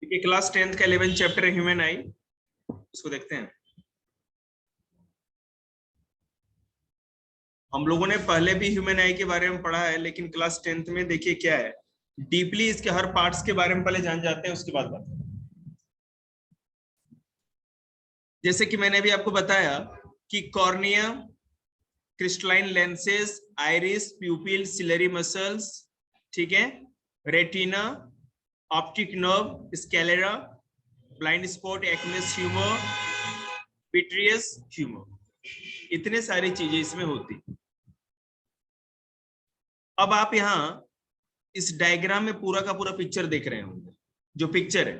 ठीक है, class 10th का 11 चैप्टर ह्यूमन आई, उसको देखते हैं। हम लोगों ने पहले भी ह्यूमन आई के बारे में पढ़ा है, लेकिन क्लास 10th में देखिए क्या है, डीपली इसके हर पार्ट्स के बारे में पहले जान जाते हैं, उसके बाद बात। जैसे कि मैंने अभी आपको बताया कि cornea, crystalline lenses, iris, pupil, ciliary muscles, ठीक है, retina, optic nerve, sclera, blind spot, aqueous humour, vitreous humour, इतने सारी चीजें इसमें होती। अब आप यहाँ इस डायग्राम में पूरा का पूरा पिक्चर देख रहे होंगे, जो पिक्चर है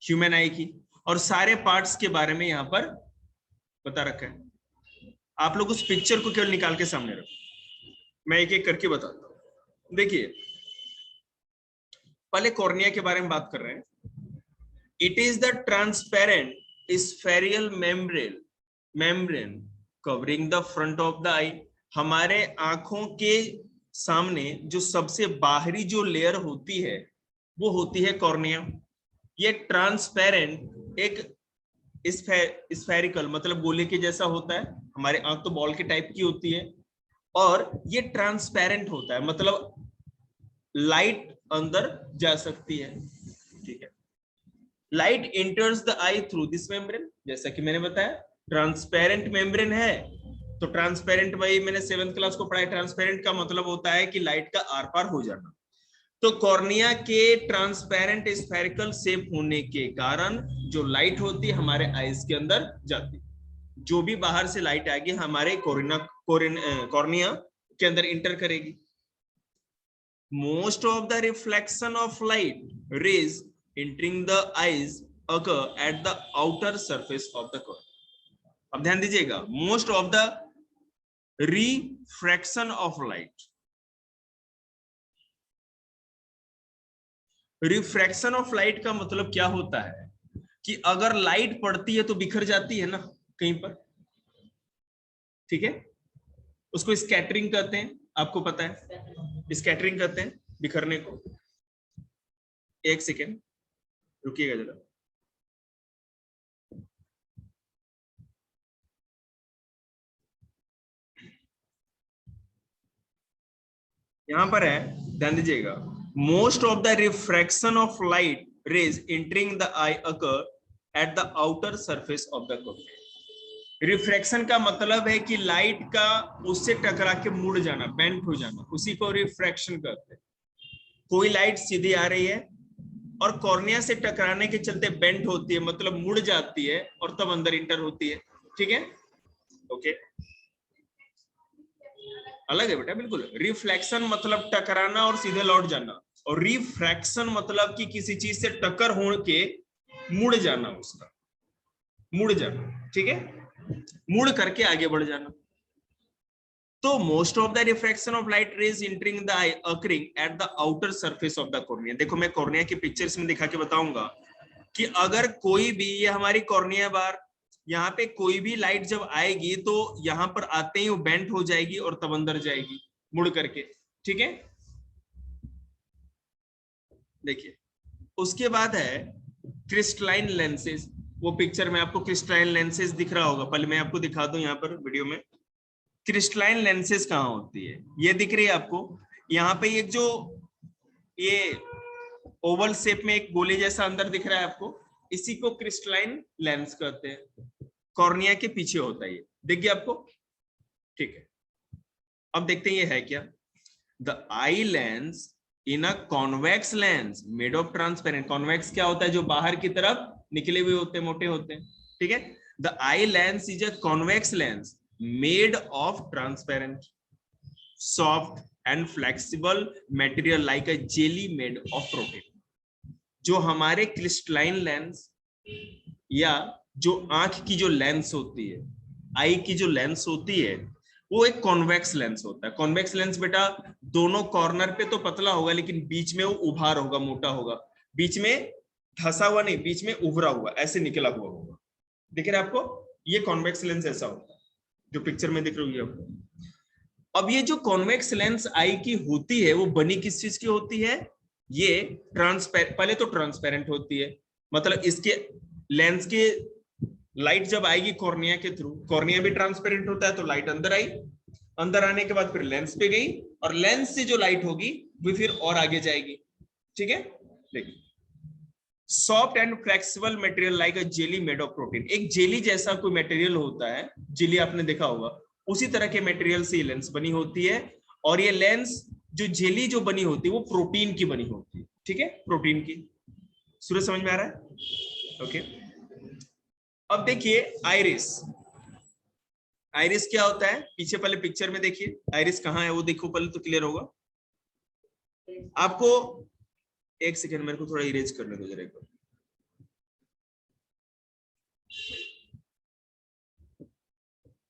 ह्यूमन आई की, और सारे पार्ट्स के बारे में यहाँ पर बता रखा है। आप लोग उस पिक्चर को केवल निकाल के सामने रखो, मैं एक एक करके बताता हूं। देखिए, पहले कॉर्निया के बारे में बात कर रहे हैं। It is the transparent spherical membrane covering the front of the eye. हमारे आंखों के सामने जो सबसे बाहरी जो लेयर होती है वो होती है कॉर्निया। ये ट्रांसपेरेंट एक स्फेरिकल मतलब गोले के जैसा होता है, हमारे आंख तो बॉल के टाइप की होती है, और ये ट्रांसपेरेंट होता है मतलब लाइट अंदर जा सकती है। ठीक है, light enters the I through this membrane, जैसा कि मैंने बताया ट्रांसपेरेंट मेम्ब्रेन है। तो ट्रांसपेरेंट, भाई मैंने 7th क्लास को पढ़ा है, ट्रांसपेरेंट का मतलब होता है कि लाइट का आर पार हो जाना। तो कॉर्निया के ट्रांसपेरेंट स्फेरिकल शेप होने के कारण जो लाइट होती है हमारे आईज के अंदर जाती, जो भी बाहर से लाइट आएगी हमारे कॉर्निया के अंदर इंटर करेगी। Most of the reflection of light rays entering the eyes occur at the outer surface of the cornea। अब ध्यान दीजिएगा, most of the refraction of light, refraction of light का मतलब क्या होता है कि अगर लाइट पड़ती है तो बिखर जाती है ना कहीं पर, ठीक है, उसको स्कैटरिंग कहते हैं, आपको पता है स्कैटरिंग कहते हैं बिखरने को। एक सेकेंड रुकिएगा जरा, यहां पर है, ध्यान दीजिएगा। Most of the refraction of light rays entering the I occur at the outer surface of the cornea. Refraction का मतलब है कि लाइट का उससे टकरा के मुड़ जाना, बेंट हो जाना, उसी को रिफ्रैक्शन कहते हैं। कोई लाइट सीधी आ रही है और कॉर्निया से टकराने के चलते बेंट होती है, मतलब मुड़ जाती है और तब अंदर इंटर होती है। ठीक है, ओके, अलग है बेटा बिल्कुल। रिफ्लेक्शन मतलब टकराना और सीधे लौट जाना, और रिफ्रैक्शन मतलब कि किसी चीज से टक्कर हो के मुड़ जाना, उसका मुड़ जाना, ठीक है, मुड़ करके आगे बढ़ जाना। तो most of the refraction of light rays entering the I occurring at the outer surface of the cornea. देखो मैं कॉर्निया के पिक्चर्स में दिखा के बताऊंगा कि अगर कोई भी, ये हमारी कॉर्निया बार, यहाँ पे कोई भी लाइट जब आएगी तो यहाँ पर आते ही वो बेंट हो जाएगी और तब अंदर जाएगी मुड़ करके। ठीक है, देखिए उसके बाद है क्रिस्टलाइन लेंसेज। वो पिक्चर में आपको क्रिस्टलाइन लेंसेज दिख रहा होगा, पहले मैं आपको दिखा दूं यहाँ पर वीडियो में। क्रिस्टलाइन लेंसेज कहाँ होती है, ये दिख रही है आपको यहाँ पे, एक जो ये ओवल शेप में एक गोले जैसा अंदर दिख रहा है आपको, इसी को क्रिस्टलाइन लेंस कहते हैं। कॉर्निया के पीछे होता है ये, दिख गया आपको, ठीक है। अब देखते हैं ये है क्या। The eye lens in a convex lens made of transparent. Convex क्या होता है, जो बाहर की तरफ निकले हुए होते हैं, मोटे होते हैं, ठीक है। The eye lens is a convex lens made of transparent soft and flexible material like a jelly made of protein. जो हमारे क्रिस्टलाइन लेंस या जो आंख की जो लेंस होती है, आई की जो लेंस होती है, वो एक कॉन्वेक्स लेंस होता है। कॉन्वेक्स लेंस बेटा दोनों कॉर्नर पे तो पतला होगा, लेकिन बीच में वो उभार होगा, मोटा होगा, बीच में धसा हुआ नहीं, बीच में उभरा हुआ, ऐसे निकला हुआ होगा। दिख रहा है आपको, ये कॉन्वेक्स लेंस ऐसा होता है जो पिक्चर में दिख रही है आपको। अब ये जो कॉन्वेक्स लेंस आई की होती है वो बनी किस चीज की होती है, ये ट्रांसपेरेंट, पहले तो ट्रांसपेरेंट होती है, मतलब इसके लेंस के लाइट जब आएगी कॉर्निया के थ्रू, कॉर्निया भी ट्रांसपेरेंट होता है, तो लाइट अंदर आई, अंदर आने के बाद फिर लेंस पे गई, और लेंस से जो लाइट होगी वो फिर और आगे जाएगी। ठीक है, देखिए soft and flexible material like a jelly made of protein, एक जेली जैसा कोई मटेरियल होता है, जेली आपने देखा होगा, उसी तरह के मटेरियल से ये लेंस बनी होती है। और ये लेंस जो जेली जो बनी होती है वो प्रोटीन की बनी होती है। ठीक है, प्रोटीन की। सूरज समझ में आ रहा है? ओके। अब देखिए आइरिस, आइरिस क्या होता है, पीछे पहले पिक्चर में देखिए आइरिस कहाँ है वो देखो पहले, तो क्लियर होगा आपको। एक सेकेंड मेरे को थोड़ा इरेज करने दो जरा एक बार।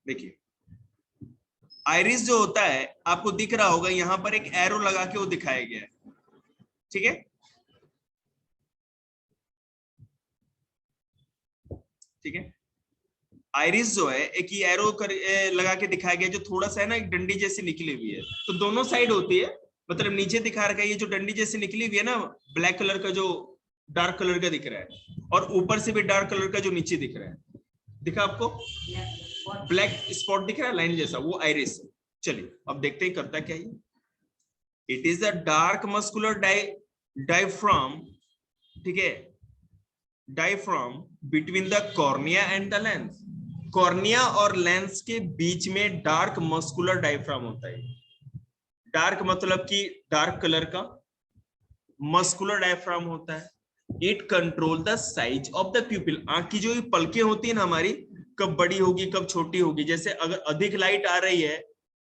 देखिए आइरिस जो होता है आपको दिख रहा होगा, यहां पर एक एरो लगा के वो दिखाया गया है। ठीक है, ठीक है, आइरिस जो है एक ही एरो लगा के दिखाया गया, जो थोड़ा सा है ना एक डंडी जैसी निकली हुई है, तो दोनों साइड होती है, मतलब नीचे दिखा रखा है ये जो डंडी जैसी निकली हुई है ना, ब्लैक कलर का जो डार्क कलर का दिख रहा है, और ऊपर से भी डार्क कलर का जो नीचे दिख रहा है, दिखा आपको ब्लैक स्पॉट दिख रहा है लाइन जैसा, वो आइरिस है। चलिए अब देखते हैं करता क्या है। It is a dark muscular diaphragm, ठीक है, diaphragm between the cornea and the lens, cornea और लेंस के बीच में डार्क मस्कुलर डायफ्राम होता है। डार्क मतलब कि डार्क कलर का, मस्कुलर डायफ्राम होता है। It control the size of the प्यूपिल, आंख की जो ये पलकें होती है ना हमारी, कब बड़ी होगी कब छोटी होगी, जैसे अगर अधिक लाइट आ रही है,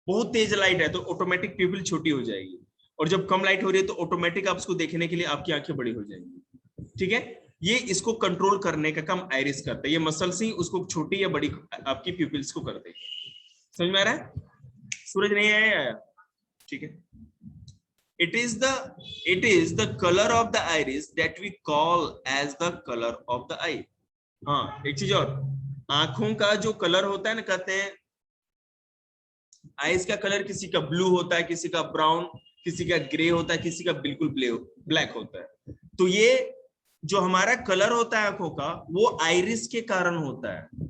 बहुत तेज लाइट है, तो ऑटोमेटिक प्यूपिल छोटी हो जाएगी, और जब कम लाइट हो रही है तो ऑटोमेटिक आप उसको देखने के लिए आपकी आंखें बड़ी हो जाएंगी। ठीक है, ये इसको कंट्रोल करने का काम आइरिस करता है, ये मसल्स ही उसको छोटी या बड़ी आपकी प्यूपिल्स को करते हैं। समझ में आ रहा है? सूरज नहीं आया? ठीक है। it is the it is the color of the iris that we call as the color of the eye। हाँ एक चीज और, आंखों का जो कलर होता है ना, कहते हैं आइस का कलर किसी का ब्लू होता है, किसी का ब्राउन, किसी का ग्रे होता है, किसी का बिल्कुल ब्लैक होता है। तो ये जो हमारा कलर होता है आंखों का, वो आइरिस के कारण होता है।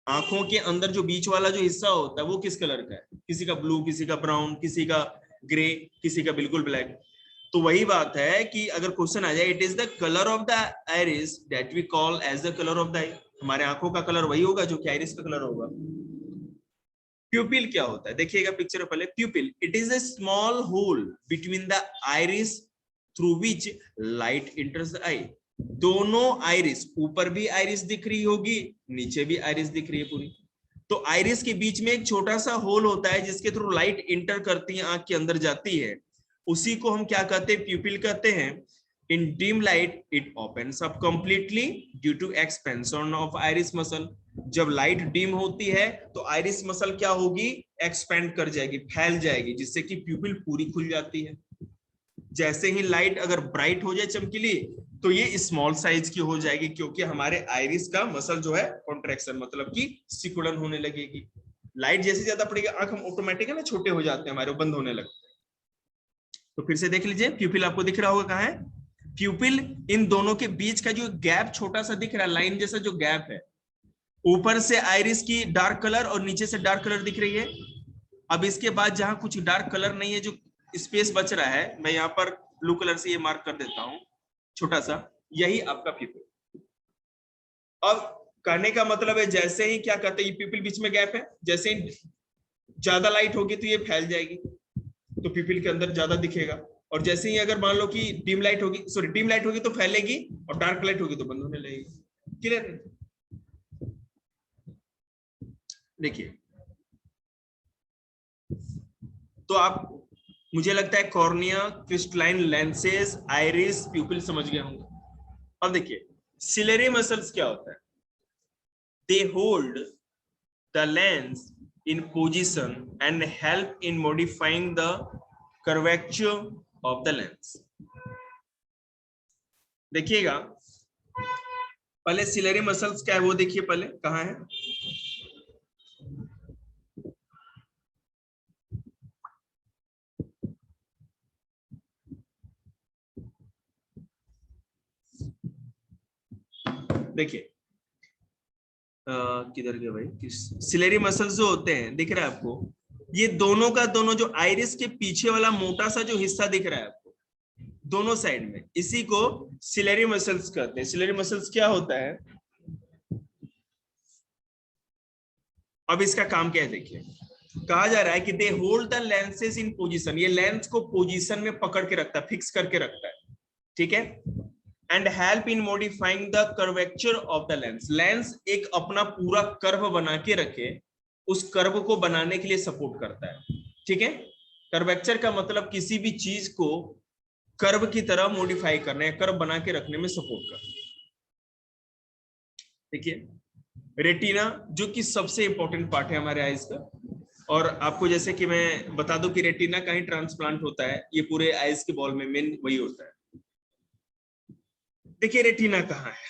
आंखों के अंदर जो बीच वाला जो हिस्सा होता है वो किस कलर का है, किसी का ब्लू, किसी का ब्राउन, किसी का ग्रे, किसी का बिल्कुल ब्लैक। तो वही बात है कि अगर क्वेश्चन आ जाए it is the colour of the iris that we call as the colour of the eye, हमारे आंखों का कलर वही होगा जो कि आइरिस का कलर होगा। प्यूपिल क्या होता है, देखिएगा पिक्चर पहले। Pupil it is a small hole between the iris through which light enters the eye. दोनों आइरिस, ऊपर भी आइरिस दिख रही होगी, नीचे भी आइरिस दिख रही है पूरी, तो आइरिस के बीच में एक छोटा सा होल होता है जिसके थ्रू लाइट इंटर करती है, आंख के अंदर जाती है, उसी को हम क्या कहते हैं, प्यूपिल कहते हैं। इन dim light it opens up completely due to expansion of iris muscle। जब लाइट डिम होती है तो आइरिस मसल क्या होगी, एक्सपेंड कर जाएगी, फैल जाएगी, जिससे कि प्यूपिल पूरी खुल जाती है। जैसे ही लाइट अगर ब्राइट हो जाए, चमकीली, तो ये स्मॉल साइज की हो जाएगी, क्योंकि हमारे आइरिस का मसल जो है कॉन्ट्रैक्शन, मतलब कि सिकुड़न होने लगेगी। लाइट जैसे ज्यादा पड़ेगी आंख हम ऑटोमेटिक है ना छोटे हो जाते हैं हमारे, बंद होने लगते हैं। तो फिर से देख लीजिए, प्यूपिल आपको दिख रहा होगा कहाँ है, प्यूपिल इन दोनों के बीच का जो गैप छोटा सा दिख रहा है, लाइन जैसा जो गैप है, ऊपर से आइरिस की डार्क कलर और नीचे से डार्क कलर दिख रही है। अब इसके बाद जहां कुछ डार्क कलर नहीं है, जो स्पेस बच रहा है, मैं यहाँ पर ब्लू कलर से ये मार्क कर देता हूं छोटा सा, यही आपका प्यूपिल। अब कहने का मतलब है जैसे ही क्या कहते हैं, प्यूपिल बीच में गैप है, जैसे ही ज्यादा लाइट होगी तो ये फैल जाएगी, तो प्यूपिल के अंदर ज्यादा दिखेगा, और जैसे ही अगर मान लो कि डिम लाइट होगी, सॉरी डिम लाइट होगी तो फैलेगी, और डार्क लाइट होगी तो बंद होने लगेगी। क्लियर? देखिए तो आप, मुझे लगता है कॉर्निया, क्रिस्टलाइन लेंसेज, आइरिस, प्यूपिल समझ गए होंगे। अब देखिए सिलेरी मसल्स क्या होता है, they hold the lens in position and help in modifying the curvature of the lens। देखिएगा पहले सिलेरी मसल्स क्या है वो देखिए, पहले कहाँ है, देखिए किधर गए भाई, सिलेरी मसल्स जो होते हैं दिख रहा है आपको, ये दोनों का दोनों जो आइरिस के पीछे वाला मोटा सा जो हिस्सा दिख रहा है आपको दोनों साइड में, इसी को सिलेरी मसल्स कहते हैं। सिलेरी मसल्स क्या होता है, अब इसका काम क्या है देखिए, कहा जा रहा है कि they hold the lenses in position, ये लेंस को पोजीशन में पकड़ के रखता है, फिक्स करके रखता है, ठीक है, and help in modifying the curvature of the lens, lens एक अपना पूरा कर्व बना के रखे, उस कर्व को बनाने के लिए सपोर्ट करता है, ठीक है। कर्वेचर का मतलब किसी भी चीज को कर्व की तरह मॉडिफाई करने, कर्व बना के रखने में सपोर्ट करना। देखिए रेटिना जो कि सबसे इंपॉर्टेंट पार्ट है हमारे आईज का, और आपको जैसे कि मैं बता दूं कि रेटिना का ही ट्रांसप्लांट होता है, ये पूरे आईज के बॉल में मेन वही होता है। देखिए रेटिना कहाँ है,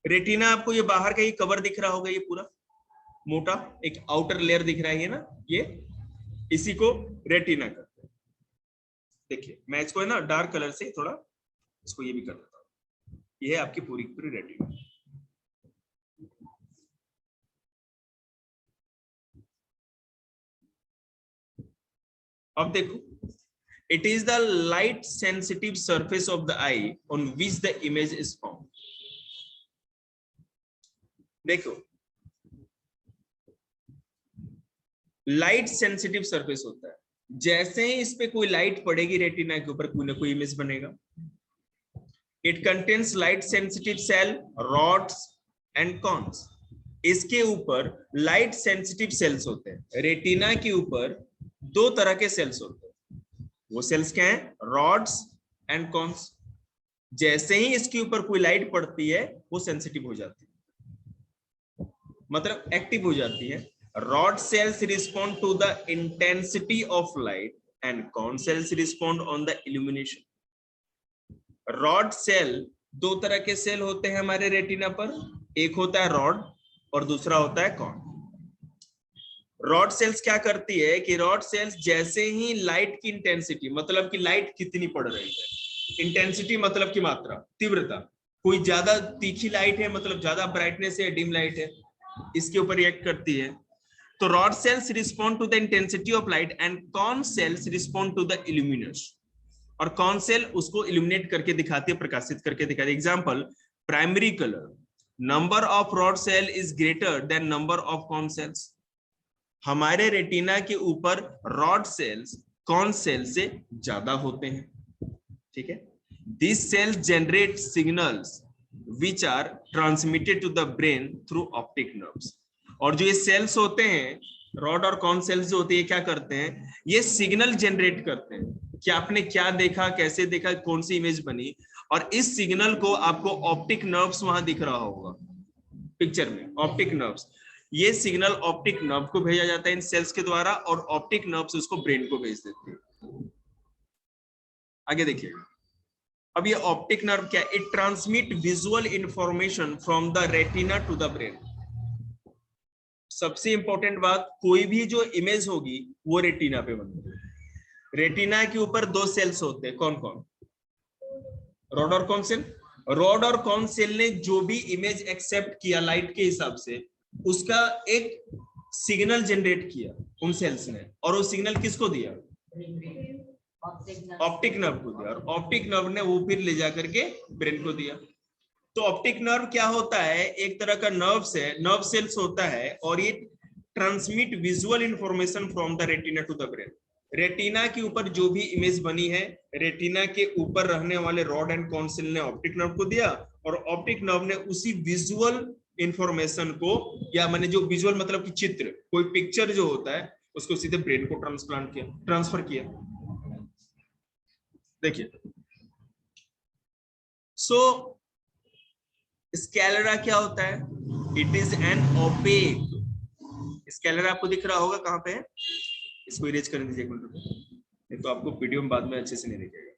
रेटिना आपको ये बाहर का ही कवर दिख रहा होगा, ये पूरा मोटा एक आउटर लेयर दिख रहा है ना, ये इसी को रेटिना कहते हैं। देखिए मैं इसको है ना डार्क कलर से थोड़ा इसको ये भी कर देता हूं, ये है आपकी पूरी पूरी रेटिना। अब देखो, it is the light sensitive surface of the eye on which the image is found. देखो लाइट सेंसिटिव सरफेस होता है, जैसे ही इस पे कोई लाइट पड़ेगी रेटिना के ऊपर कोई ना कोई इमेज बनेगा। It contains light sensitive cell, rods and cones, इसके ऊपर लाइट सेंसिटिव सेल्स होते हैं। रेटिना के ऊपर दो तरह के सेल्स होते हैं, वो सेल्स क्या है, रॉड्स एंड कॉन्स। जैसे ही इसके ऊपर कोई लाइट पड़ती है वो सेंसिटिव हो जाती है, मतलब एक्टिव हो जाती है। Rod cells respond to the intensity of light and cone cells respond on the illumination. Rod cell दो तरह के सेल होते हैं हमारे रेटिना पर, एक होता है रॉड और दूसरा होता है कॉन। रॉड सेल्स क्या करती है कि रॉड सेल्स जैसे ही लाइट की इंटेंसिटी, मतलब कि लाइट कितनी पड़ रही है, इंटेंसिटी मतलब की मात्रा, तीव्रता, कोई ज्यादा तीखी लाइट है मतलब ज्यादा ब्राइटनेस है, डिम लाइट है, इसके ऊपर रिएक्ट करती है। तो rod cells respond to the intensity of light and cone cells respond to the illumination, और कॉन सेल उसको इल्यूमिनेट करके दिखाती है, प्रकाशित करके दिखाती है। Example primary colour, number of rod cell is greater than number of cone cells. हमारे रेटिना के ऊपर रॉड सेल्स कॉन सेल से ज्यादा होते हैं, ठीक है। This cells generate signals which are transmitted to the brain through optic nerves. और जो ये सेल्स होते हैं, रॉड और कॉन सेल्स जो होते हैं, क्या करते हैं, ये सिग्नल जनरेट करते हैं कि आपने क्या देखा, कैसे देखा, कौन सी इमेज बनी, और इस सिग्नल को आपको ऑप्टिक नर्व्स वहां दिख रहा होगा पिक्चर में, ऑप्टिक नर्व्स, ये सिग्नल ऑप्टिक नर्व को भेजा जाता है इन सेल्स के द्वारा, और ऑप्टिक नर्व्स उसको ब्रेन को भेज देते हैं। आगे देखिए, अब ये ऑप्टिक नर्व क्या, it transmit visual information from the retina to the brain. सबसे इंपॉर्टेंट बात, कोई भी जो इमेज होगी वो रेटिना पे बनती है। रेटिना के ऊपर दो सेल्स होते हैं, कौन कौन, रॉड और कॉन सेल। रॉड और कॉन सेल ने जो भी इमेज एक्सेप्ट किया लाइट के हिसाब से, उसका एक सिग्नल जनरेट किया उन सेल्स ने, और वो सिग्नल किसको दिया, ऑप्टिक नर्व को दिया, और ऑप्टिक नर्व ने वो फिर ले जाकर के ब्रेन को दिया। तो ऑप्टिक नर्व क्या होता है, एक तरह का नर्व सेल्स होता है, और ये transmit visual information from the retina to the brain. Retina के ऊपर जो भी इमेज बनी है, रेटिना के ऊपर रहने वाले रॉड एंड कॉन सेल ने ऑप्टिक नर्व को दिया, और ऑप्टिक नर्व ने उसी विजुअल इंफॉर्मेशन को, या माने जो विजुअल मतलब कि चित्र, कोई पिक्चर जो होता है, उसको सीधे ब्रेन को ट्रांसफर किया। देखिए, सो स्कैलेरा क्या होता है, इट इज एन ओपेक। स्कैलेरा आपको दिख रहा होगा कहां पे है, इसको इरेज करने दीजिए एक मिनट, नहीं तो आपको वीडियो में बाद में अच्छे से नहीं दिखेगा।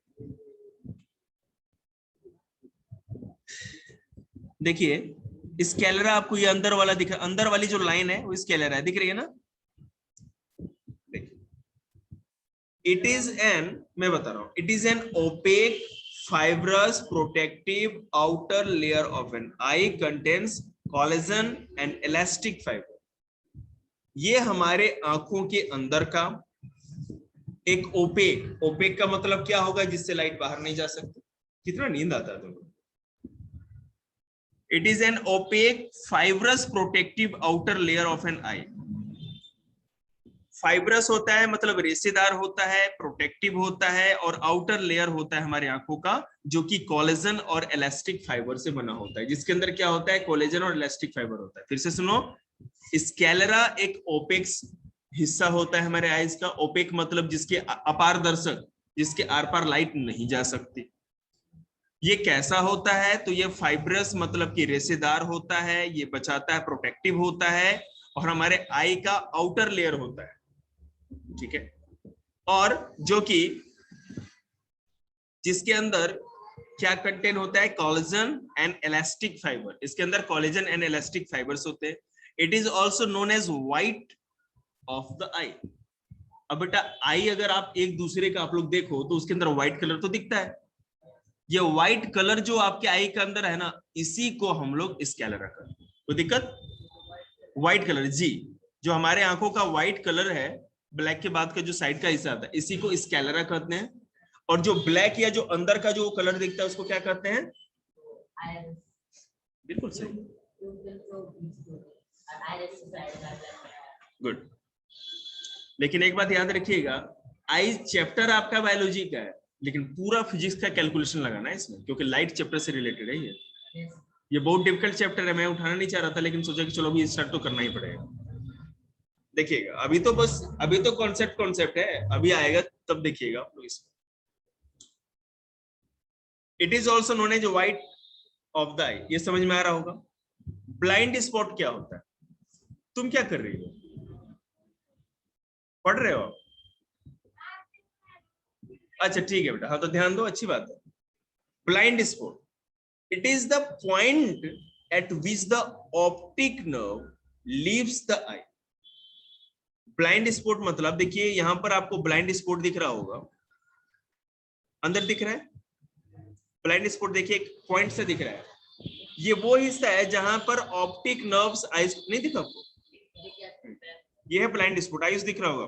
देखिए स्कैलेरा आपको ये अंदर वाला दिख रहा, अंदर वाली जो लाइन है वो स्कैलेरा है, दिख रही है ना। देखिए, इट इज एन, मैं बता रहा हूं, it is an opaque fibrous protective outer layer of an eye contains collagen and elastic fiber. ये हमारे आंखों के अंदर का एक ओपेक, ओपेक का मतलब क्या होगा, जिससे लाइट बाहर नहीं जा सकती। कितना नींद आता है तुमको। It is an opaque fibrous protective outer layer of an eye. Fibrous होता है मतलब रेशेदार होता है, प्रोटेक्टिव होता है, और आउटर लेयर होता है हमारे आंखों का, जो कि कोलेजन और इलास्टिक फाइबर से बना होता है। जिसके अंदर क्या होता है, कोलेजन और इलास्टिक फाइबर होता है। फिर से सुनो, स्कैलेरा एक ओपेक हिस्सा होता है हमारे आईज का। ओपेक मतलब जिसके अपारदर्शक, जिसके आर पार लाइट नहीं जा सकती। ये कैसा होता है, तो ये फाइब्रस मतलब कि रेशेदार होता है, ये बचाता है, प्रोटेक्टिव होता है, और हमारे आई का आउटर लेयर होता है। ठीक है, और जो कि जिसके अंदर क्या कंटेन होता है, कोलेजन एंड इलास्टिक फाइबर। इसके अंदर कोलेजन एंड इलास्टिक फाइबर्स होते हैं। It is also known as white of the eye. अब बेटा आई अगर आप एक दूसरे का आप लोग देखो तो उसके अंदर व्हाइट कलर तो दिखता है। ये व्हाइट कलर जो आपके आई के अंदर है ना, इसी को हम लोग स्कैलेरा कहते हैं। कोई दिक्कत? व्हाइट कलर जी, जो हमारे आंखों का व्हाइट कलर है, ब्लैक के बाद का जो साइड का हिस्सा आता है, इसी को स्कैलेरा कहते हैं। और जो ब्लैक या जो अंदर का जो कलर दिखता है उसको क्या कहते हैं? बिल्कुल सही, गुड। लेकिन एक बात याद रखिएगा, आई चैप्टर आपका बायोलॉजी का है, लेकिन पूरा फिजिक्स का कैलकुलेशन लगाना है इसमें, क्योंकि लाइट चैप्टर से रिलेटेड है ये बहुत डिफिकल्ट चैप्टर है। मैं उठाना नहीं चाह रहा था, लेकिन सोचा कि चलो अभी स्टार्ट तो करना ही पड़ेगा। देखिएगा, अभी तो बस अभी तो कॉन्सेप्ट है, अभी आएगा तब देखिएगा आप लोग इसमें। It is also known as white of the eye. ये समझ में आ रहा होगा। ब्लाइंड स्पॉट क्या होता है? तुम क्या कर रही हो, पढ़ रहे हो? अच्छा ठीक है बेटा, हाँ तो ध्यान दो, अच्छी बात है। Blind spot, it is the point at which the optic nerve leaves the I. Blind spot मतलब देखिए, यहां पर आपको ब्लाइंड स्पॉट दिख रहा होगा, अंदर दिख रहा है ब्लाइंड स्पॉट। देखिए एक पॉइंट से दिख रहा है, ये वो हिस्सा है जहां पर ऑप्टिक नर्व्स आइज नहीं दिखा आपको, ये है ब्लाइंड स्पॉट। आइज दिख रहा होगा,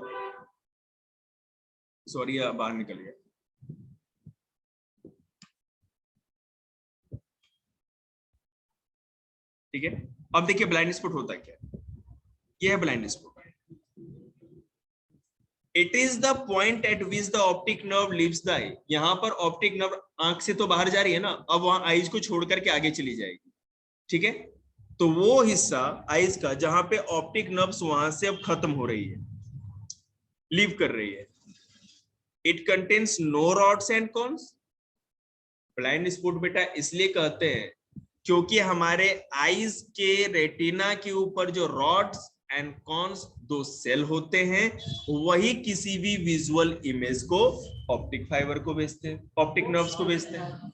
सॉरी बाहर निकल गया। ठीक है, अब देखिए ब्लाइंड स्पॉट होता है क्या, ये है blind spot. It is the point at which the optic nerve leaves the eye. यहां पर ऑप्टिक नर्व आंख से तो बाहर जा रही है ना, अब वहां आईज को छोड़ करके आगे चली जाएगी। ठीक है, तो वो हिस्सा आईज का जहां पे ऑप्टिक नर्व्स वहां से अब खत्म हो रही है, लीव कर रही है। It contains no rods and cones. Blind spot बेटा इसलिए कहते हैं क्योंकि हमारे आईज के रेटिना के ऊपर जो रॉड्स एंड कॉन्स दो सेल होते हैं, वही किसी भी विजुअल इमेज को ऑप्टिक फाइबर को भेजते हैं, ऑप्टिक नर्व्स को भेजते हैं।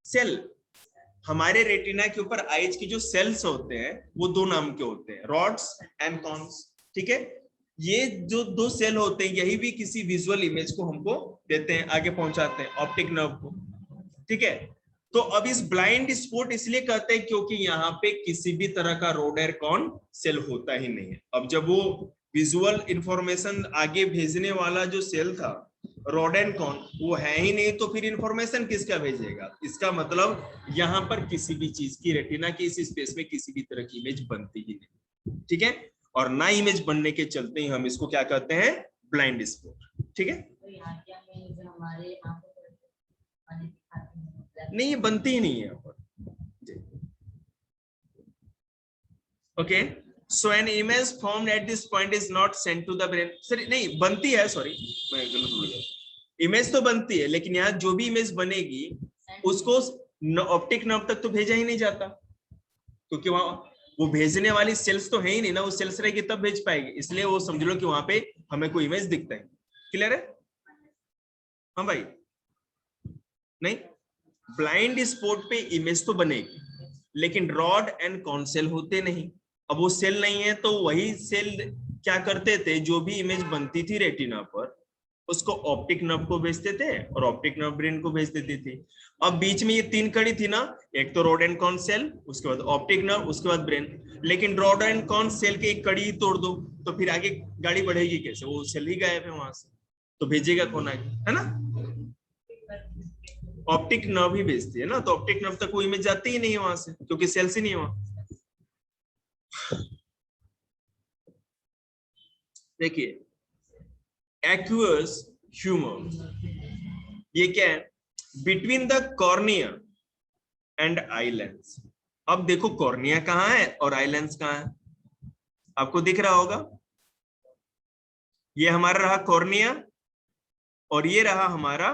सेल हमारे रेटिना के ऊपर आईज की जो सेल्स होते हैं वो दो नाम के होते हैं, रॉड्स एंड कॉन्स। ठीक है, ये जो दो सेल होते हैं यही भी किसी विजुअल इमेज को हमको देते हैं, आगे पहुंचाते हैं ऑप्टिक नर्व को। ठीक है, तो अब इस ब्लाइंड स्पॉट इसलिए कहते हैं क्योंकि यहाँ पे किसी भी तरह का रोड एंड कॉन सेल होता ही नहीं है। अब जब वो विजुअल इंफॉर्मेशन आगे भेजने वाला जो सेल था रॉड एंड कॉन वो है ही नहीं, तो फिर इंफॉर्मेशन किसका भेजेगा? इसका मतलब यहाँ पर किसी भी चीज की रेटिना की इस स्पेस में किसी भी तरह की इमेज बनती ही नहीं। ठीक है, और ना इमेज बनने के चलते ही हम इसको क्या कहते हैं? Blind spot. ठीक है, नहीं ये बनती ही नहीं है यहाँ पर। Okay, so an image formed at this point is not sent to the brain. Sorry नहीं बनती है, सॉरी मैं गलत बोल गया। इमेज तो बनती है, लेकिन यहाँ जो भी इमेज बनेगी उसको ऑप्टिक नर्व तक तो भेजा ही नहीं जाता, क्योंकि वहां वो भेजने वाली सेल्स तो है ही नहीं ना, वो सेल्स रहेगी तब भेज पाएगी। इसलिए वो समझ लो कि वहां पे हमें कोई इमेज दिखता है। क्लियर है? हाँ भाई, नहीं ब्लाइंड स्पॉट पे इमेज तो बनेगी, लेकिन रॉड एंड कॉन सेल होते नहीं। अब वो सेल नहीं है तो वही सेल क्या करते थे, जो भी इमेज बनती थी रेटिना पर उसको ऑप्टिक नर्व को भेजते थे और ऑप्टिक नर्व ब्रेन को भेज देती थी। अब बीच में ये 3 कड़ी थी ना, एक तो रॉड एंड कॉन सेल, उसके बाद ऑप्टिक नर्व, उसके बाद ब्रेन। लेकिन रॉड एंड कॉन सेल के एक कड़ी ही तोड़ दो तो फिर आगे गाड़ी बढ़ेगी कैसे? वो सेल ही गायब है वहां से, तो भेजेगा कौन आगे, है ना? ऑप्टिक नर्व ही भेजती है ना, तो ऑप्टिक नर्व तक कोई इमेज जाती ही नहीं है वहां से, क्योंकि सेल्स ही नहीं है वहां। देखिए एक्वस ह्यूमर, ये क्या है? Between the cornea and eye lens. अब देखो कॉर्निया कहाँ है और आई लेंस कहाँ है, आपको दिख रहा होगा। ये हमारा रहा कॉर्निया और ये रहा हमारा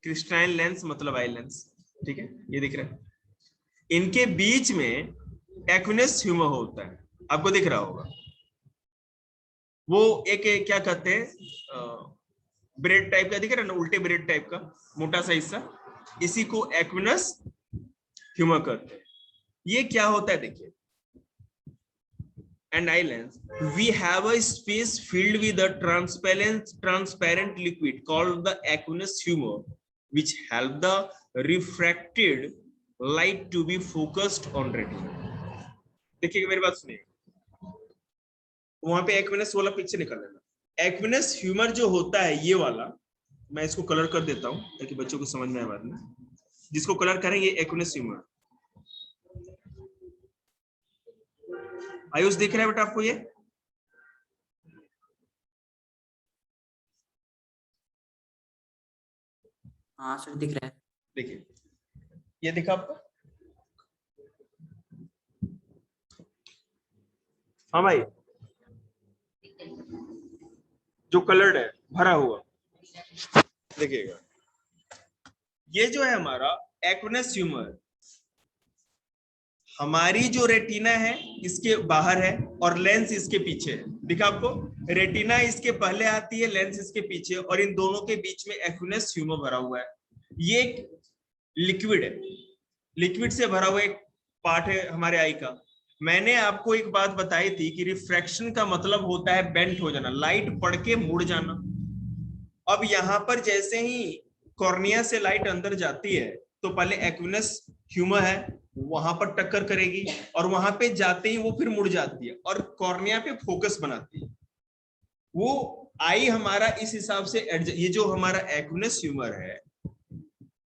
क्रिस्टलाइन लेंस, मतलब आई लेंस। ठीक है, ये दिख रहा है। इनके बीच में एक्विनस ह्यूमर होता है, आपको दिख रहा होगा। वो एक क्या कहते हैं, ब्रेड टाइप का दिख रहा है ना, उल्टे ब्रेड टाइप का मोटा सा हिस्सा, इसी को एक्विनस ह्यूमर कहते हैं। ये क्या होता है देखिए, and eye lens, we have a space filled with a transparent liquid called the aqueous humor, which help the refracted light to be focused on retina. देखिए मेरी बात सुनिए, वहां पे एक्विनस वाला पिक्चर निकल लेना। एक्विनस ह्यूमर जो होता है ये वाला, मैं इसको कलर कर देता हूं ताकि बच्चों को समझ में आए बाद में। जिसको कलर करेंगे एक्विनस ह्यूमर। आयुष दिख रहा है बेटा आपको ये? हाँ सर दिख रहा है। देखिए ये दिखा आपको? हाँ भाई, जो कलर्ड है भरा हुआ, देखिएगा ये जो है हमारा एक्विनस ह्यूमर, हमारी जो रेटिना है इसके बाहर है और लेंस इसके पीछे है। दिखा आपको? रेटिना इसके पहले आती है, लेंस इसके पीछे, और इन दोनों के बीच में एक्विनस ह्यूमर भरा हुआ है। ये एक लिक्विड है, लिक्विड से भरा हुआ एक पार्ट है हमारे आई का। मैंने आपको एक बात बताई थी कि रिफ्रैक्शन का मतलब होता है बेंट हो जाना, लाइट पड़ के मुड़ जाना। अब यहां पर जैसे ही कॉर्निया से लाइट अंदर जाती है तो पहले एक्विनस ह्यूमर है, वहां पर टक्कर करेगी और वहां पे जाते ही वो फिर मुड़ जाती है और कॉर्निया पे फोकस बनाती है। वो आई हमारा इस हिसाब से ये जो हमारा एक्विनस ह्यूमर है,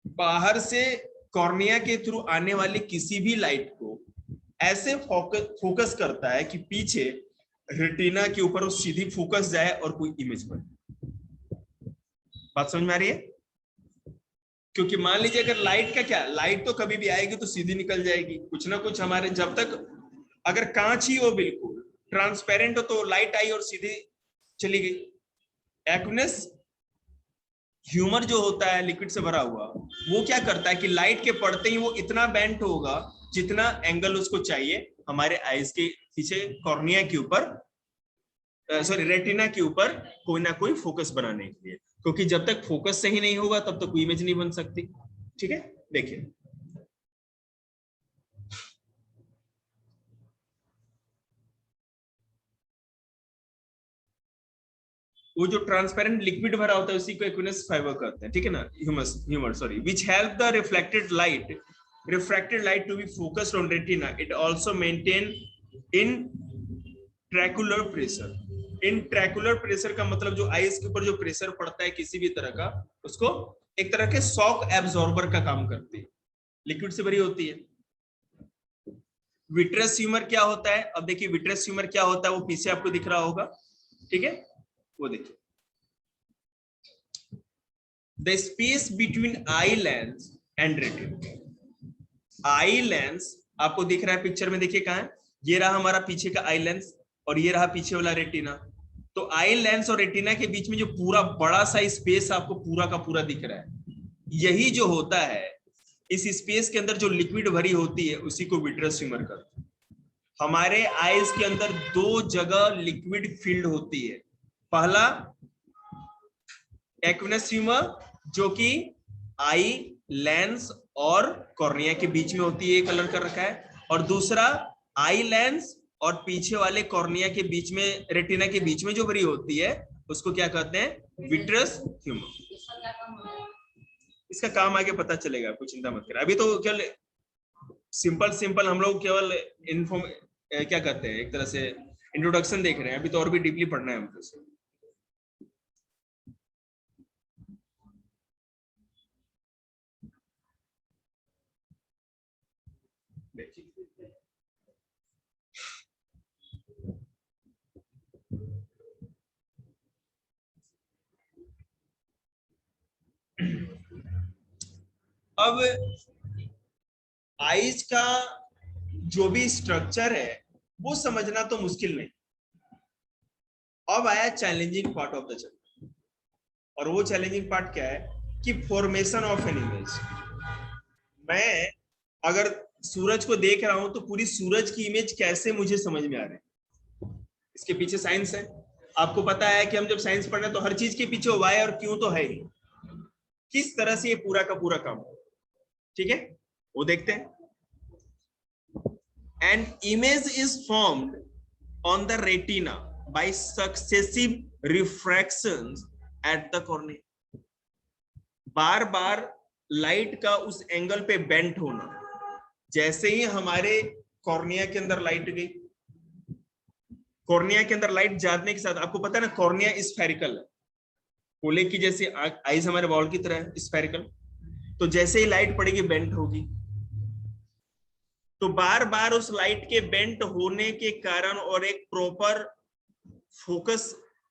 बाहर से कॉर्निया के थ्रू आने वाली किसी भी लाइट को ऐसे फोकस करता है कि पीछे रेटिना के ऊपर वो सीधी फोकस जाए और कोई इमेज बने। बात समझ में आ रही है? क्योंकि मान लीजिए अगर लाइट का क्या, लाइट तो कभी भी आएगी तो सीधी निकल जाएगी, कुछ ना कुछ हमारे, जब तक अगर कांच ही हो बिल्कुल ट्रांसपेरेंट हो तो लाइट आई और सीधी चली गई। एक्विनस ह्यूमर जो होता है लिक्विड से भरा हुआ, वो क्या करता है कि लाइट के पड़ते ही वो इतना बेंट होगा जितना एंगल उसको चाहिए हमारे आईज के पीछे कॉर्निया के ऊपर, सॉरी रेटिना के ऊपर कोई ना कोई फोकस बनाने के लिए। क्योंकि जब तक फोकस सही नहीं होगा तब तक कोई इमेज नहीं बन सकती। ठीक है, देखिए वो जो ट्रांसपेरेंट लिक्विड भरा होता है उसी को एक्विनस फाइबर कहते हैं। ठीक है ना, humour sorry, which help the reflected light to be focused on retina. It also maintain intraocular pressure. Intraocular pressure का मतलब जो आईज के ऊपर जो प्रेशर पड़ता है किसी भी तरह का, उसको एक तरह के शॉक एब्जॉर्बर का काम करती है, लिक्विड से भरी होती है। विट्रस ह्यूमर क्या होता है? अब देखिए विट्रस ह्यूमर क्या होता है, वो पीछे आपको दिख रहा होगा। ठीक है, वो देखिए, the space between eye lens and retina. Eye lens आपको दिख रहा है पिक्चर में, देखिए कहां है, ये रहा हमारा पीछे का आई लेंस और ये रहा पीछे वाला रेटिना। तो आई लेंस और रेटिना के बीच में जो पूरा बड़ा सा स्पेस आपको पूरा का पूरा दिख रहा है, यही जो होता है, इस स्पेस के अंदर जो लिक्विड भरी होती है उसी को विट्रस ह्यूमर कहते हैं। हमारे आईज के अंदर दो जगह लिक्विड फील्ड होती है, पहला एक्विनस ह्यूमर जो कि आई लेंस और कॉर्निया के बीच में होती है, कलर कर रखा है, और दूसरा आई लेंस और पीछे वाले कॉर्निया के बीच में, रेटिना के बीच में जो भरी होती है उसको क्या कहते हैं? Vitreous humour. इसका काम आगे पता चलेगा, आपको चिंता मत करें। अभी तो केवल सिंपल हम लोग केवल क्या कहते हैं, एक तरह से इंट्रोडक्शन देख रहे हैं। अभी तो और भी डीपली पढ़ना है हमको। अब आइज का जो भी स्ट्रक्चर है वो समझना तो मुश्किल नहीं। अब आया challenging part of the chapter, और वो चैलेंजिंग पार्ट क्या है कि फॉर्मेशन ऑफ एन इमेज। मैं अगर सूरज को देख रहा हूं तो पूरी सूरज की इमेज कैसे मुझे समझ में आ रही है, इसके पीछे साइंस है। आपको पता है कि हम जब साइंस पढ़ रहे हैं तो हर चीज के पीछे वाई और क्यों तो है ही। किस तरह से ये पूरा का पूरा काम, ठीक है, वो देखते हैं। An image is formed on the retina by successive refractions at the cornea. Bar bar light का उस एंगल पे बेंट होना। जैसे ही हमारे कॉर्निया के अंदर लाइट गई, कॉर्निया के अंदर लाइट जाने के साथ, आपको पता है ना कॉर्निया स्फेरिकल है, गोले की जैसे आईज हमारे बॉल की तरह है स्फेरिकल। तो जैसे ही लाइट पड़ेगी बेंट होगी। तो बार बार उस लाइट के बेंट होने के कारण और एक प्रॉपर फोकस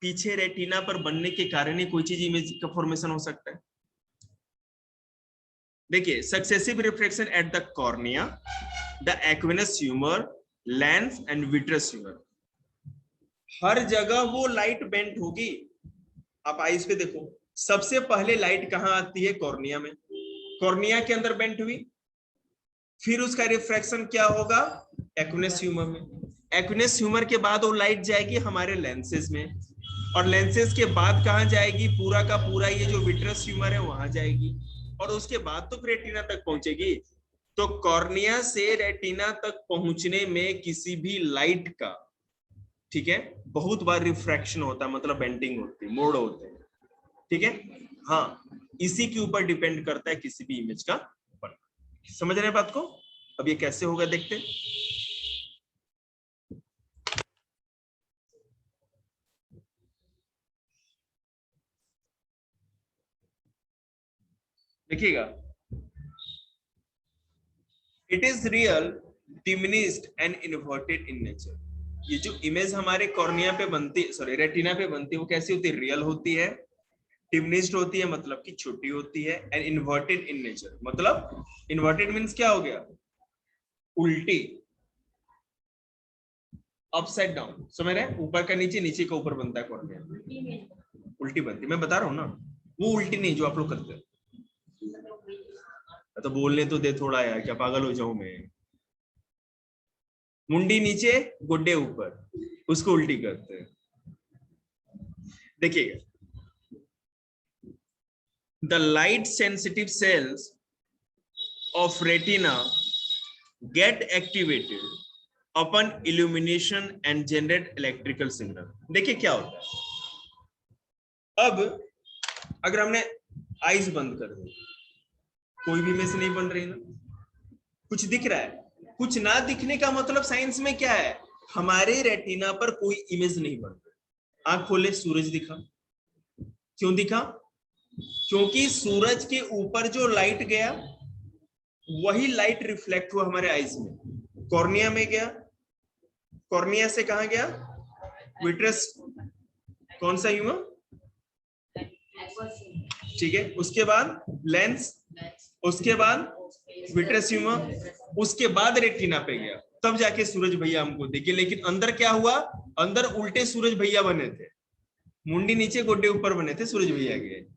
पीछे रेटिना पर बनने के कारण ही कोई चीज इमेज का फॉर्मेशन हो सकता है। देखिए, successive refraction at the cornea, the aqueous humour, lens and vitreous humour, हर जगह वो लाइट बेंट होगी। आप आइस पे देखो, सबसे पहले लाइट कहां आती है? कॉर्निया में। कॉर्निया के अंदर बेंट हुई, फिर उसका रिफ्रैक्शन क्या होगा? एक्विनस ह्यूमर में। एक्विनस ह्यूमर के बाद वो लाइट जाएगी हमारे लेंसेज में, और लेंसेज के बाद कहां जाएगी? पूरा का पूरा ये जो विट्रस ह्यूमर है वहां जाएगी, और उसके बाद तो रेटिना तक पहुंचेगी। तो कॉर्निया से रेटिना तक पहुंचने में किसी भी लाइट का, ठीक है, बहुत बार रिफ्रैक्शन होता है, मतलब बेंडिंग होती है, मोड़ होते हैं, ठीक है। हाँ, इसी के ऊपर डिपेंड करता है किसी भी इमेज का बनना। समझ रहे हैं बात को? अब ये कैसे होगा देखते हैं। देखिएगा, it is real, diminished and inverted in nature. ये जो इमेज हमारे कॉर्निया पे बनती है, सॉरी रेटिना पे बनती है, वो कैसी होती है? रियल होती है, डिमिनिश्ड होती है मतलब कि छोटी होती है, एंड इन्वर्टेड इन नेचर मतलब इन्वर्टेड मींस क्या हो गया? उल्टी, अपसाइड डाउन। समझ रहे हैं? ऊपर का नीचे, नीचे का ऊपर बनता है कॉर्निया, उल्टी बनती है। मैं बता रहा हूँ ना, वो उल्टी नहीं जो आप लोग करते हैं। तो बोलने तो दे थोड़ा यार, क्या पागल हो जाऊं मैं? मुंडी नीचे गुड्डे ऊपर, उसको उल्टी करते हैं। देखिएगा, the light sensitive cells of retina get activated upon illumination and generate electrical signal। देखिए क्या होता है। अब अगर हमने आईज बंद कर दी, कोई भी इमेज नहीं बन रही ना, कुछ दिख रहा है। कुछ ना दिखने का मतलब साइंस में क्या है? हमारे रेटिना पर कोई इमेज नहीं बन रही। आंख खोले, सूरज दिखा। क्यों दिखा? क्योंकि सूरज के ऊपर जो लाइट गया वही लाइट रिफ्लेक्ट हुआ हमारे आईज में, कॉर्निया में गया। कॉर्निया से कहां गया? विट्रस, कौन सा ह्यूमर? ठीक है, उसके बाद लेंस, उसके बाद विट्रस ह्यूमर, उसके बाद रेटिना पे गया, तब जाके सूरज भैया हमको दिखे। लेकिन अंदर क्या हुआ? अंदर उल्टे सूरज भैया बने थे, मुंडी नीचे गोड्डे ऊपर बने थे सूरज भैया के।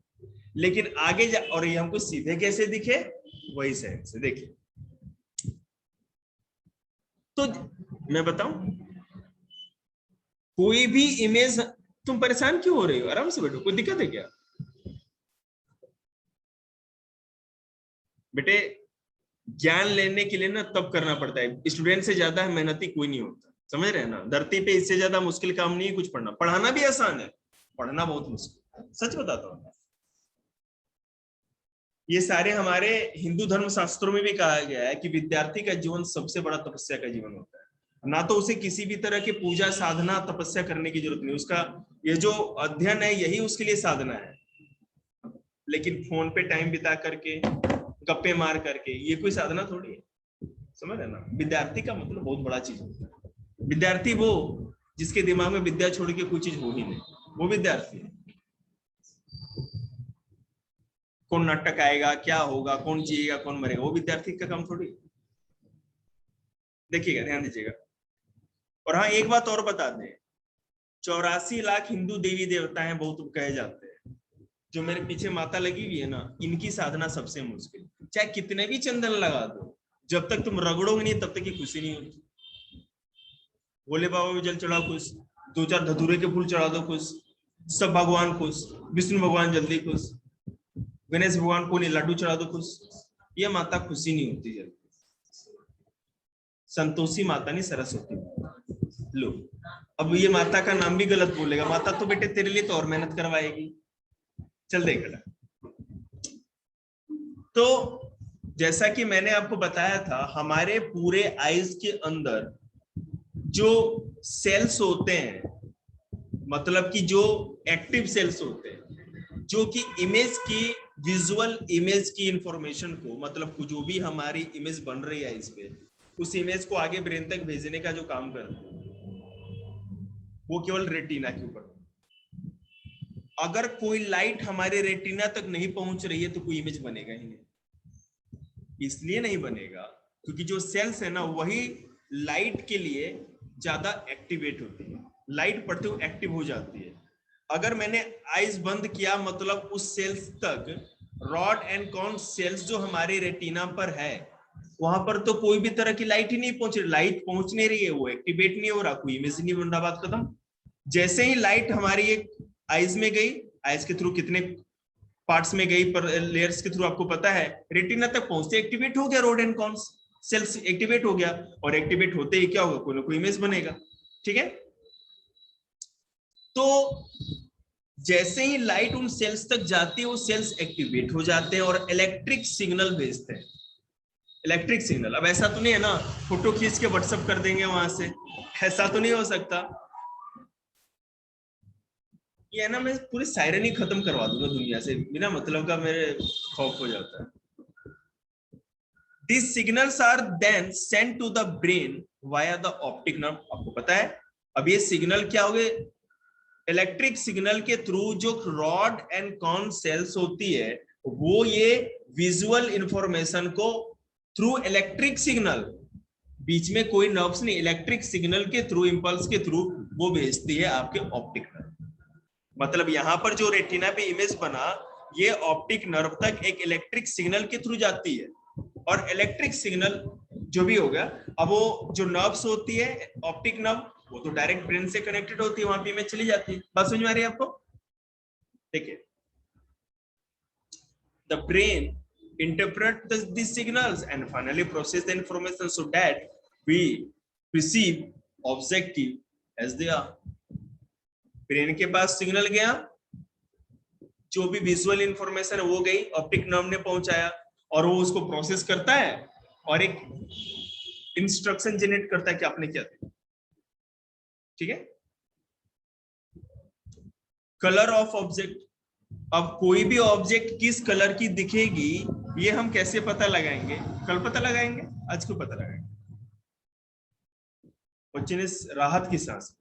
लेकिन आगे जा, और ये हमको सीधे कैसे दिखे? वही साइड से। देखिए, तो मैं बताऊं, कोई भी इमेज, तुम परेशान क्यों हो रहे हो? आराम से बैठो, कोई दिक्कत है क्या बेटे? ज्ञान लेने के लिए ना तब करना पड़ता है, स्टूडेंट से ज्यादा मेहनती कोई नहीं होता। समझ रहे हैं ना? धरती पे इससे ज्यादा मुश्किल काम नहीं है कुछ पढ़ना। पढ़ाना भी आसान है, पढ़ना बहुत मुश्किल। सच बताता हूँ, ये सारे हमारे हिंदू धर्म शास्त्रों में भी कहा गया है कि विद्यार्थी का जीवन सबसे बड़ा तपस्या का जीवन होता है। ना तो उसे किसी भी तरह की पूजा साधना तपस्या करने की जरूरत नहीं, उसका ये जो अध्ययन है यही उसके लिए साधना है। लेकिन फोन पे टाइम बिता करके, गप्पे मार करके, ये कोई साधना थोड़ी है, समझ रहे ना। विद्यार्थी का मतलब बहुत बड़ा चीज होता है। विद्यार्थी वो जिसके दिमाग में विद्या छोड़ के कोई चीज हो ही नहीं, वो विद्यार्थी है। कौन नाटक आएगा, क्या होगा, कौन जिएगा, कौन मरेगा, वो विद्यार्थी का काम थोड़ी। देखिएगा, ध्यान दीजिएगा। और हाँ, एक बात और बता दें, 84 लाख हिंदू देवी देवता हैं, बहुत कहे जाते हैं। जो मेरे पीछे माता लगी हुई है ना, इनकी साधना सबसे मुश्किल। चाहे कितने भी चंदन लगा दो, जब तक तुम रगड़ोगे नहीं तब तक की खुशी नहीं होती। भोले बाबा में जल चढ़ाओ खुश, 2-4 धतूरे के फूल चढ़ा दो खुश, सब भगवान खुश, विष्णु भगवान जल्दी खुश, गणेश भगवान को नहीं लड्डू चढ़ा दो खुश। ये माता खुशी नहीं होती जल्दी। संतोषी माता नहीं, सरस्वती। लो, अब ये माता का नाम भी गलत बोलेगा, माता तो बेटे तेरे लिए तो और मेहनत करवाएगी। चल देख। तो जैसा कि मैंने आपको बताया था, हमारे पूरे आईज के अंदर जो सेल्स होते हैं, मतलब कि जो एक्टिव सेल्स होते हैं, जो कि इमेज की, विजुअल इमेज की इंफॉर्मेशन को, मतलब जो भी हमारी इमेज बन रही है इस पे, उस इमेज को आगे ब्रेन तक भेजने का जो काम करते हैं, वो केवल रेटिना के ऊपर। अगर कोई लाइट हमारे रेटिना तक नहीं पहुंच रही है तो कोई इमेज बनेगा ही नहीं। इसलिए नहीं बनेगा क्योंकि जो सेल्स है ना, वही लाइट के लिए ज्यादा एक्टिवेट होती है, लाइट पड़ते हुए एक्टिव हो जाती है। अगर मैंने आईज बंद किया, मतलब उस सेल्स तक, रॉड एंड कॉन सेल्स जो हमारे रेटिना पर है, वहां पर तो कोई भी तरह की लाइट ही नहीं पहुंच रही। लाइट पहुंच नहीं रही है, वो एक्टिवेट नहीं हो रहा, कोई इमेज नहीं बन रहा, बात खत्म। जैसे ही लाइट हमारी एक आईज में गई, आईज के थ्रू कितने पार्ट्स में गई, पर लेयर्स के थ्रू आपको पता है, रेटिना तक पहुंचते एक्टिवेट हो गया, rod and cone cells activate हो गया, और एक्टिवेट होते ही क्या होगा, कोई ना कोई इमेज बनेगा। ठीक है, तो जैसे ही लाइट उन सेल्स तक जाती है, वो सेल्स एक्टिवेट हो जाते हैं और इलेक्ट्रिक सिग्नल भेजते हैं। इलेक्ट्रिक सिग्नल, अब ऐसा तो नहीं है ना फोटो खींच के व्हाट्सएप कर देंगे वहां से, ऐसा तो नहीं हो सकता। ये है ना, मैं पूरी सायरन ही खत्म करवा दूंगा दुनिया से, बिना मतलब का मेरे खौफ हो जाता है। These signals are then sent to the brain via the optic nerve। आपको पता है, अब ये सिग्नल क्या हो गए, इलेक्ट्रिक सिग्नल के थ्रू जो रॉड एंड कॉन सेल्स होती है, वो ये विजुअल इंफॉर्मेशन को थ्रू इलेक्ट्रिक सिग्नल, बीच में कोई नर्व्स नहीं, इलेक्ट्रिक सिग्नल के थ्रू, इंपल्स के थ्रू वो भेजती है आपके ऑप्टिक नर्व। मतलब यहां पर जो रेटिना पे इमेज बना, ये ऑप्टिक नर्व तक एक इलेक्ट्रिक सिग्नल के थ्रू जाती है, और इलेक्ट्रिक सिग्नल जो भी होगा, अब वो जो नर्व्स होती है ऑप्टिक नर्व, वो तो डायरेक्ट ब्रेन से कनेक्टेड होती है, वहां पे इमेज चली जाती है। बात समझ में आ रही है आपको? देखिए, the brain interpret these signals and finally process the information so that we perceive objective as they are। Brain के पास सिग्नल गया, जो भी विजुअल इंफॉर्मेशन है वो गई, ऑप्टिक नर्व ने पहुंचाया, और वो उसको प्रोसेस करता है और एक इंस्ट्रक्शन जनरेट करता है कि आपने क्या देखा। ठीक है, कलर ऑफ ऑब्जेक्ट। अब कोई भी ऑब्जेक्ट किस कलर की दिखेगी, ये हम कैसे पता लगाएंगे? कल पता लगाएंगे, आज क्यों पता लगाएंगे? बच्चे ने राहत की सांस,